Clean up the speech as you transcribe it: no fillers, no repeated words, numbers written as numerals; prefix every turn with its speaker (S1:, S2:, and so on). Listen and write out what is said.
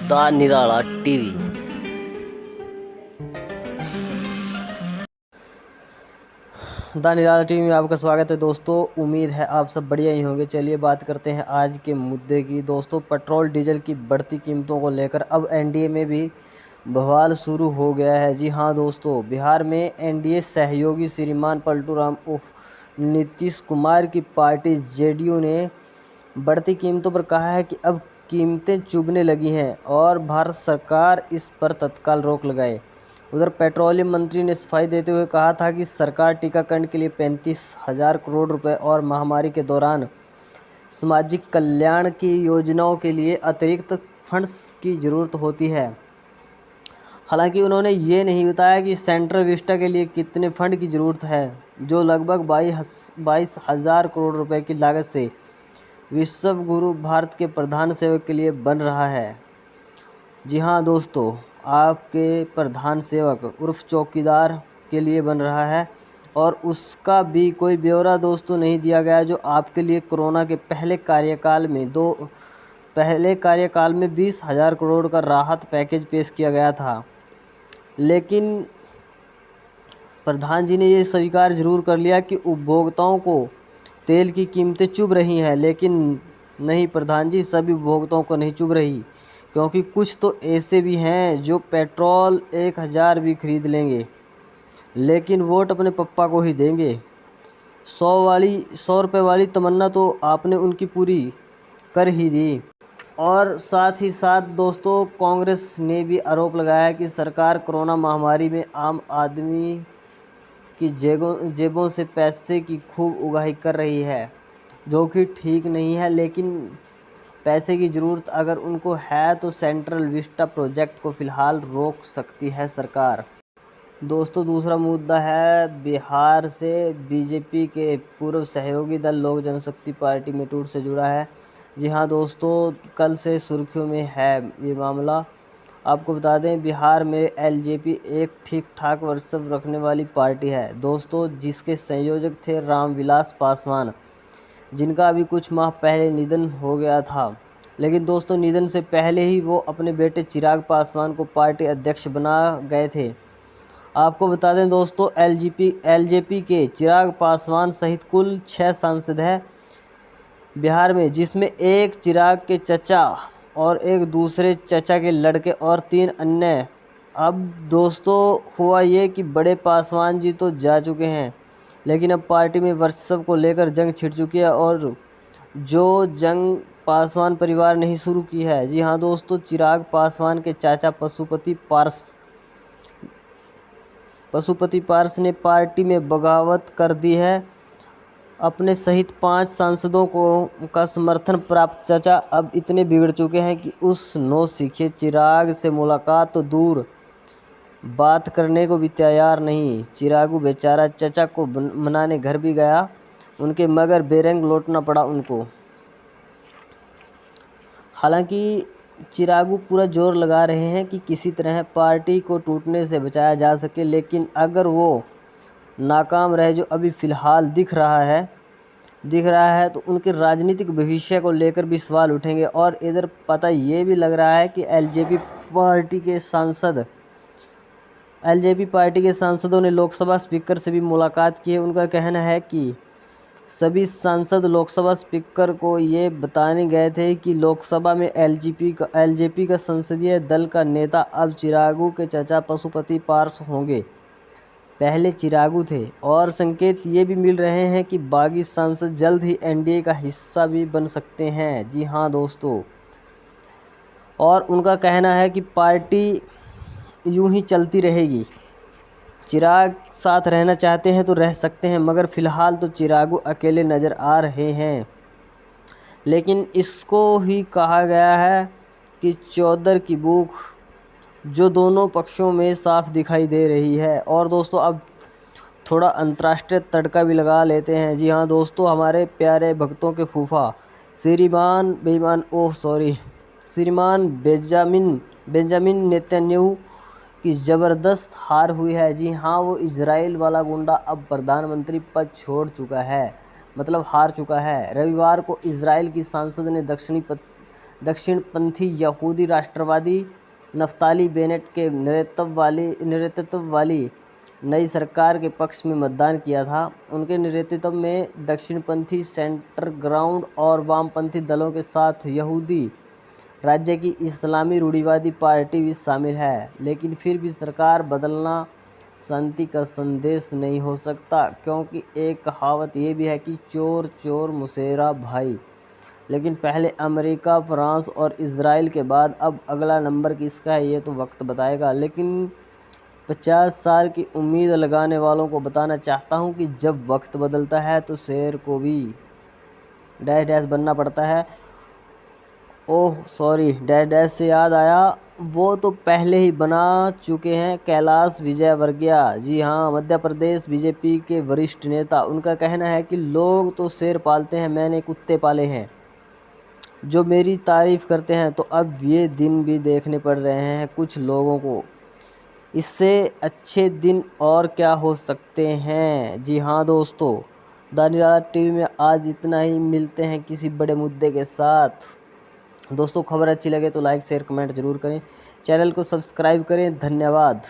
S1: The Nirala TV. The Nirala TV में आपका स्वागत है दोस्तों। उम्मीद है आप सब बढ़िया ही होंगे। चलिए बात करते हैं आज के मुद्दे की। दोस्तों, पेट्रोल डीजल की बढ़ती कीमतों को लेकर अब एनडीए में भी बवाल शुरू हो गया है। जी हाँ दोस्तों, बिहार में एनडीए सहयोगी श्रीमान पलटू राम उर्फ नीतीश कुमार की पार्टी जेडीयू ने बढ़ती कीमतों पर कहा है कि अब कीमतें चुभने लगी हैं और भारत सरकार इस पर तत्काल रोक लगाए। उधर पेट्रोलियम मंत्री ने सफाई देते हुए कहा था कि सरकार टीकाकरण के लिए 35,000 करोड़ रुपए और महामारी के दौरान सामाजिक कल्याण की योजनाओं के लिए अतिरिक्त फंड्स की ज़रूरत होती है। हालांकि उन्होंने ये नहीं बताया कि सेंट्रल विस्टा के लिए कितने फंड की ज़रूरत है, जो लगभग 22,000 करोड़ रुपए की लागत से विश्व गुरु भारत के प्रधान सेवक के लिए बन रहा है। जी हाँ दोस्तों, आपके प्रधान सेवक उर्फ चौकीदार के लिए बन रहा है और उसका भी कोई ब्यौरा दोस्तों नहीं दिया गया, जो आपके लिए कोरोना के पहले कार्यकाल में 20,000 करोड़ का राहत पैकेज पेश किया गया था। लेकिन प्रधान जी ने ये स्वीकार जरूर कर लिया कि उपभोक्ताओं को तेल की कीमतें चुभ रही हैं, लेकिन नहीं प्रधान जी, सभी उपभोक्ताओं को नहीं चुभ रही, क्योंकि कुछ तो ऐसे भी हैं जो पेट्रोल 1,000 भी खरीद लेंगे लेकिन वोट अपने पप्पा को ही देंगे। 100 रुपये वाली तमन्ना तो आपने उनकी पूरी कर ही दी। और साथ ही साथ दोस्तों, कांग्रेस ने भी आरोप लगाया कि सरकार कोरोना महामारी में आम आदमी की जेबों से पैसे की खूब उगाही कर रही है, जो कि ठीक नहीं है। लेकिन पैसे की ज़रूरत अगर उनको है तो सेंट्रल विस्टा प्रोजेक्ट को फ़िलहाल रोक सकती है सरकार। दोस्तों, दूसरा मुद्दा है बिहार से बीजेपी के पूर्व सहयोगी दल लोक जनशक्ति पार्टी में टूट से जुड़ा है। जी हाँ दोस्तों, कल से सुर्खियों में है ये मामला। आपको बता दें, बिहार में एलजेपी एक ठीक ठाक वर्चस्व रखने वाली पार्टी है दोस्तों, जिसके संयोजक थे रामविलास पासवान, जिनका अभी कुछ माह पहले निधन हो गया था। लेकिन दोस्तों, निधन से पहले ही वो अपने बेटे चिराग पासवान को पार्टी अध्यक्ष बना गए थे। आपको बता दें दोस्तों, एलजेपी के चिराग पासवान सहित कुल 6 सांसद हैं बिहार में, जिसमें एक चिराग के चचा और एक दूसरे चचा के लड़के और 3 अन्य। अब दोस्तों, हुआ ये कि बड़े पासवान जी तो जा चुके हैं, लेकिन अब पार्टी में वर्चस्व को लेकर जंग छिड़ चुकी है, और जो जंग पासवान परिवार ने ही शुरू की है। जी हाँ दोस्तों, चिराग पासवान के चाचा पशुपति पारस ने पार्टी में बगावत कर दी है। अपने सहित 5 सांसदों का समर्थन प्राप्त चाचा अब इतने बिगड़ चुके हैं कि उस नौसिखे चिराग से मुलाकात तो दूर, बात करने को भी तैयार नहीं। चिरागू बेचारा चचा को मनाने घर भी गया उनके, मगर बेरंग लौटना पड़ा उनको। हालांकि चिरागू पूरा जोर लगा रहे हैं कि किसी तरह पार्टी को टूटने से बचाया जा सके, लेकिन अगर वो नाकाम रहे, जो अभी फ़िलहाल दिख रहा है, तो उनके राजनीतिक भविष्य को लेकर भी सवाल उठेंगे। और इधर पता ये भी लग रहा है कि एलजेपी पार्टी के सांसदों ने लोकसभा स्पीकर से भी मुलाकात की है। उनका कहना है कि सभी सांसद लोकसभा स्पीकर को ये बताने गए थे कि लोकसभा में एलजेपी का संसदीय दल का नेता अब चिरागू के चाचा पशुपति पारस होंगे। पहले चिरागू थे, और संकेत ये भी मिल रहे हैं कि बागी सांसद जल्द ही एनडीए का हिस्सा भी बन सकते हैं। जी हाँ दोस्तों, और उनका कहना है कि पार्टी यूं ही चलती रहेगी। चिराग साथ रहना चाहते हैं तो रह सकते हैं, मगर फ़िलहाल तो चिरागू अकेले नज़र आ रहे हैं। लेकिन इसको ही कहा गया है कि चौधर की भूख, जो दोनों पक्षों में साफ दिखाई दे रही है। और दोस्तों, अब थोड़ा अंतर्राष्ट्रीय तड़का भी लगा लेते हैं। जी हाँ दोस्तों, हमारे प्यारे भक्तों के फूफा श्रीमान बेंजामिन नेतन्याहू की ज़बरदस्त हार हुई है। जी हाँ, वो इजराइल वाला गुंडा अब प्रधानमंत्री पद छोड़ चुका है, मतलब हार चुका है। रविवार को इजराइल की सांसद ने दक्षिणपंथी यहूदी राष्ट्रवादी नफ्ताली बेनेट के नेतृत्व वाली नई सरकार के पक्ष में मतदान किया था। उनके नेतृत्व में दक्षिणपंथी सेंटर ग्राउंड और वामपंथी दलों के साथ यहूदी राज्य की इस्लामी रूढ़िवादी पार्टी भी शामिल है। लेकिन फिर भी सरकार बदलना शांति का संदेश नहीं हो सकता, क्योंकि एक कहावत ये भी है कि चोर चोर मुसेरा भाई। लेकिन पहले अमेरिका, फ्रांस और इजराइल के बाद अब अगला नंबर किसका है ये तो वक्त बताएगा। लेकिन 50 साल की उम्मीद लगाने वालों को बताना चाहता हूँ कि जब वक्त बदलता है तो शेर को भी डैश डैश बनना पड़ता है। ओह सॉरी, डैश डैश से याद आया, वो तो पहले ही बना चुके हैं कैलाश विजयवर्गीय। जी हाँ, मध्य प्रदेश बीजेपी के वरिष्ठ नेता। उनका कहना है कि लोग तो शेर पालते हैं, मैंने कुत्ते पाले हैं जो मेरी तारीफ करते हैं। तो अब ये दिन भी देखने पड़ रहे हैं कुछ लोगों को। इससे अच्छे दिन और क्या हो सकते हैं। जी हाँ दोस्तों, द निराला टीवी में आज इतना ही। मिलते हैं किसी बड़े मुद्दे के साथ। दोस्तों, खबर अच्छी लगे तो लाइक शेयर कमेंट ज़रूर करें, चैनल को सब्सक्राइब करें। धन्यवाद।